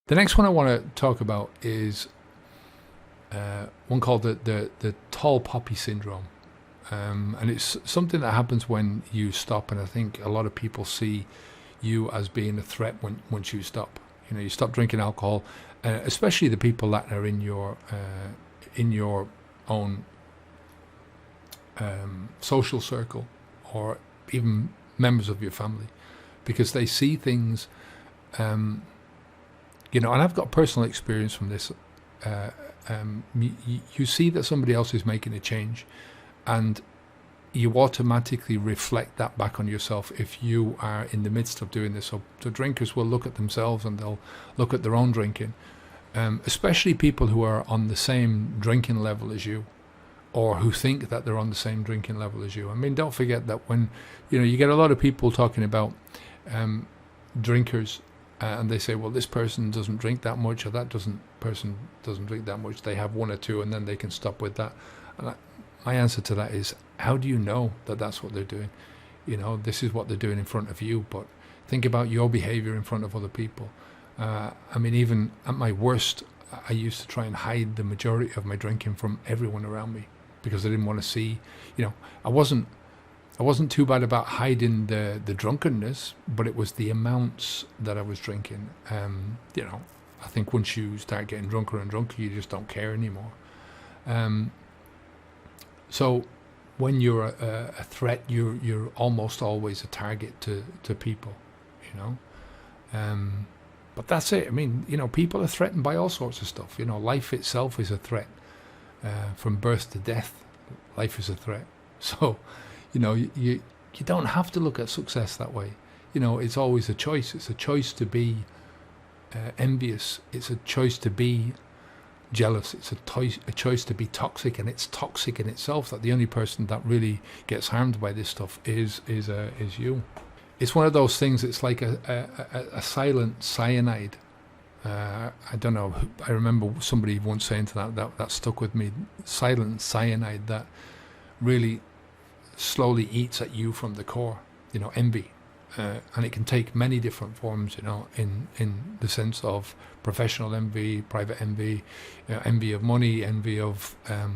The next one I want to talk about is one called the tall poppy syndrome. And it's something that happens when you stop, and I think a lot of people see you as being a threat once you stop. You stop drinking alcohol, especially the people that are in your own social circle, or even members of your family, because they see things. And I've got personal experience from this. You see that somebody else is making a change, and you automatically reflect that back on yourself if you are in the midst of doing this. So the drinkers will look at themselves and they'll look at their own drinking, especially people who are on the same drinking level as you, or who think that they're on the same drinking level as you. I mean, don't forget that when you get a lot of people talking about drinkers, and they say, well, this person doesn't drink that much, or that person doesn't drink that much. They have one or two, and then they can stop with that. And my answer to that is, how do you know that that's what they're doing? This is what they're doing in front of you, but think about your behavior in front of other people. Even at my worst, I used to try and hide the majority of my drinking from everyone around me, because I didn't want to see. I wasn't too bad about hiding the drunkenness, but it was the amounts that I was drinking. I think once you start getting drunker and drunker, you just don't care anymore. So when you're a threat, you're almost always a target to people, But that's it. I mean, people are threatened by all sorts of stuff. Life itself is a threat. From birth to death, life is a threat. So, you don't have to look at success that way. It's always a choice. It's a choice to be envious. It's a choice to be jealous. It's a choice to be toxic, and it's toxic in itself. That the only person that really gets harmed by this stuff is you. It's one of those things. It's like a silent cyanide. I don't know. I remember somebody once saying to that stuck with me. Silent cyanide that really slowly eats at you from the core. Envy. And it can take many different forms, in the sense of professional envy, private envy, envy of money, envy of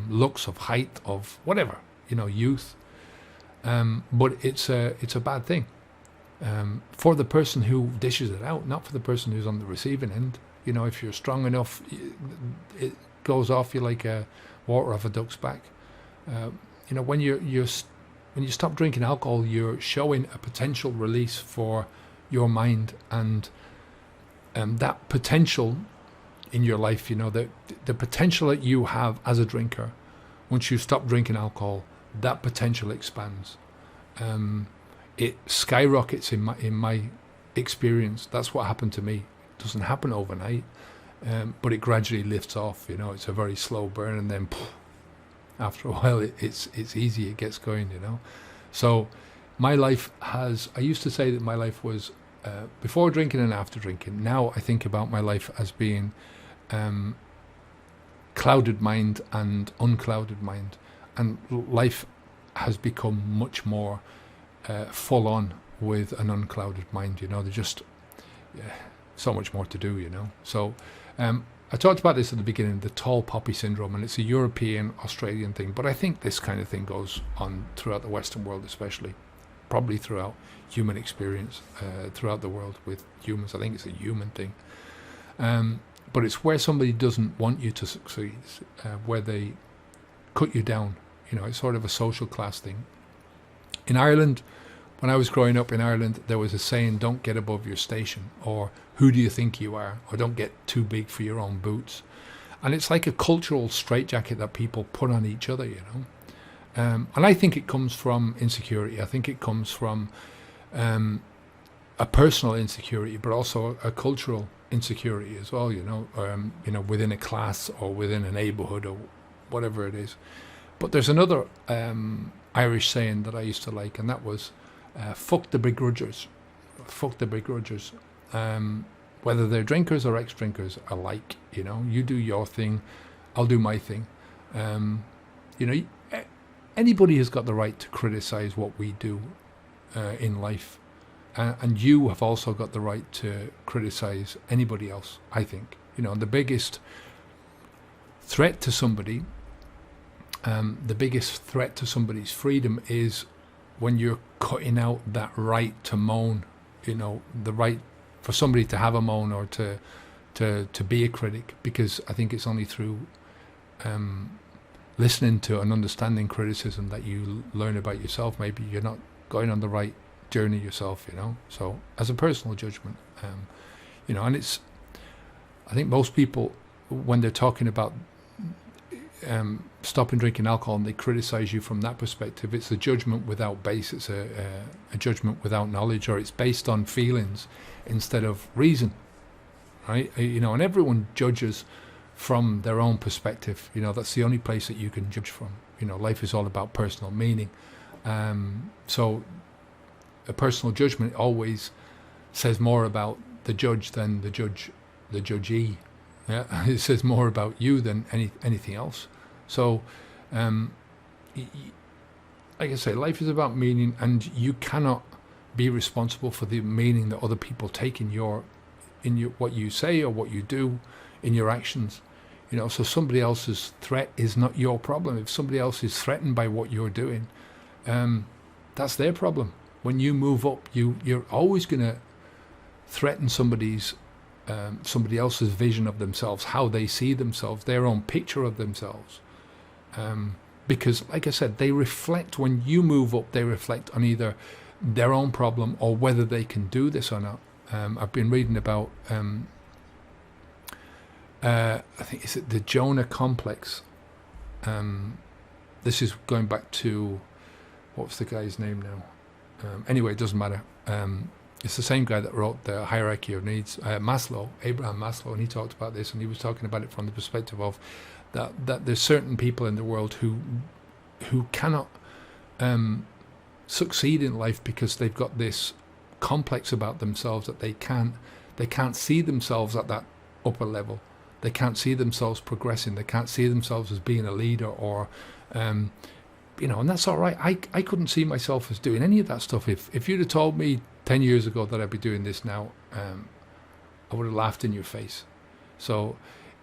looks, of height, of whatever, youth. But it's a bad thing for the person who dishes it out, not for the person who's on the receiving end. If you're strong enough, it goes off you like water off a duck's back. When you stop drinking alcohol, you're showing a potential release for your mind, and that potential in your life, the potential that you have as a drinker, once you stop drinking alcohol, that potential expands. It skyrockets in my experience. That's what happened to me. It doesn't happen overnight, but it gradually lifts off. It's a very slow burn, and then after a while, it's easy. It gets going, So my life I used to say that my life was before drinking and after drinking. Now I think about my life as being clouded mind and unclouded mind. And life has become much more full on with an unclouded mind. There's just so much more to do, So I talked about this at the beginning, the tall poppy syndrome, and it's a European, Australian thing, but I think this kind of thing goes on throughout the Western world, especially, probably throughout human experience, throughout the world with humans. I think it's a human thing. But it's where somebody doesn't want you to succeed, where they cut you down. It's sort of a social class thing. In Ireland, when I was growing up in Ireland, there was a saying, don't get above your station, or who do you think you are, or don't get too big for your own boots. And it's like a cultural straitjacket that people put on each other, And I think it comes from insecurity. I think it comes from a personal insecurity, but also a cultural insecurity as well, within a class or within a neighborhood or whatever it is. But there's another Irish saying that I used to like, and that was, fuck the begrudgers. Fuck the begrudgers. Whether they're drinkers or ex-drinkers alike, you do your thing, I'll do my thing. Anybody has got the right to criticize what we do in life. and you have also got the right to criticize anybody else, I think. The biggest threat to somebody, the biggest threat to somebody's freedom is when you're cutting out that right to moan, the right for somebody to have a moan or to be a critic, because I think it's only through listening to and understanding criticism that you learn about yourself. Maybe you're not going on the right journey yourself, so as a personal judgment, and it's, I think most people, when they're talking about stopping drinking alcohol and they criticize you from that perspective, it's a judgment without base. It's a judgment without knowledge, or it's based on feelings instead of reason, right? And everyone judges from their own perspective. That's the only place that you can judge from. Life is all about personal meaning, so a personal judgment always says more about the judge than the judgee. Yeah, it says more about you than anything else. So, like I say, life is about meaning, and you cannot be responsible for the meaning that other people take in your what you say or what you do, in your actions. So somebody else's threat is not your problem. If somebody else is threatened by what you're doing, that's their problem. When you move up, you're always going to threaten somebody else's vision of themselves, how they see themselves, their own picture of themselves. Because, like I said, they reflect, when you move up, they reflect on either their own problem or whether they can do this or not. I've been reading about, I think, is it the Jonah complex? This is going back to, what's the guy's name now? Anyway, it doesn't matter. It's the same guy that wrote the Hierarchy of Needs, Abraham Maslow, and he talked about this, and he was talking about it from the perspective of that there's certain people in the world who cannot succeed in life because they've got this complex about themselves that they can't see themselves at that upper level. They can't see themselves progressing. They can't see themselves as being a leader, or and that's all right. I couldn't see myself as doing any of that stuff. If you'd have told me 10 years ago that I'd be doing this now, I would have laughed in your face. So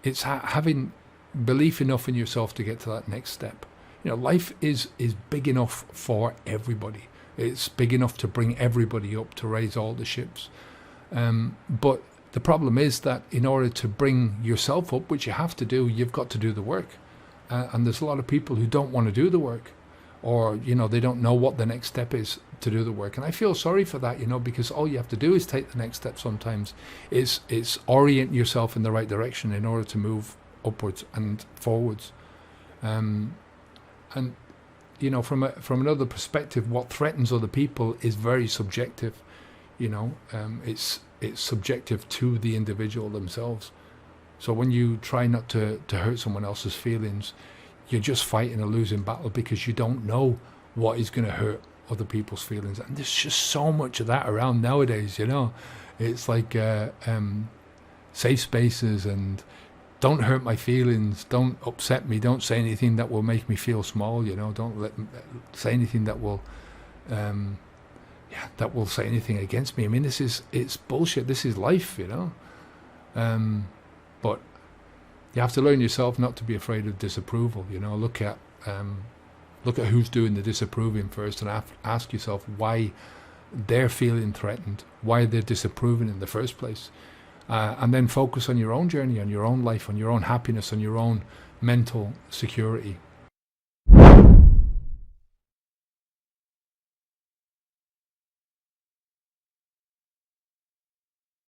it's having belief enough in yourself to get to that next step. Life is big enough for everybody. It's big enough to bring everybody up, to raise all the ships. But the problem is that in order to bring yourself up, which you have to do, you've got to do the work. And there's a lot of people who don't want to do the work, or they don't know what the next step is to do the work. And I feel sorry for that, because all you have to do is take the next step sometimes. It's orient yourself in the right direction in order to move upwards and forwards. And from another perspective, what threatens other people is very subjective. It's subjective to the individual themselves. So when you try not to hurt someone else's feelings, you're just fighting a losing battle, because you don't know what is going to hurt other people's feelings. And there's just so much of that around nowadays. It's like safe spaces and don't hurt my feelings, don't upset me, don't say anything that will make me feel small. Don't say anything that will say anything against me. I mean, it's bullshit. This is life. But you have to learn yourself not to be afraid of disapproval. Look at who's doing the disapproving first, and ask yourself why they're feeling threatened, why they're disapproving in the first place, and then focus on your own journey, on your own life, on your own happiness, on your own mental security.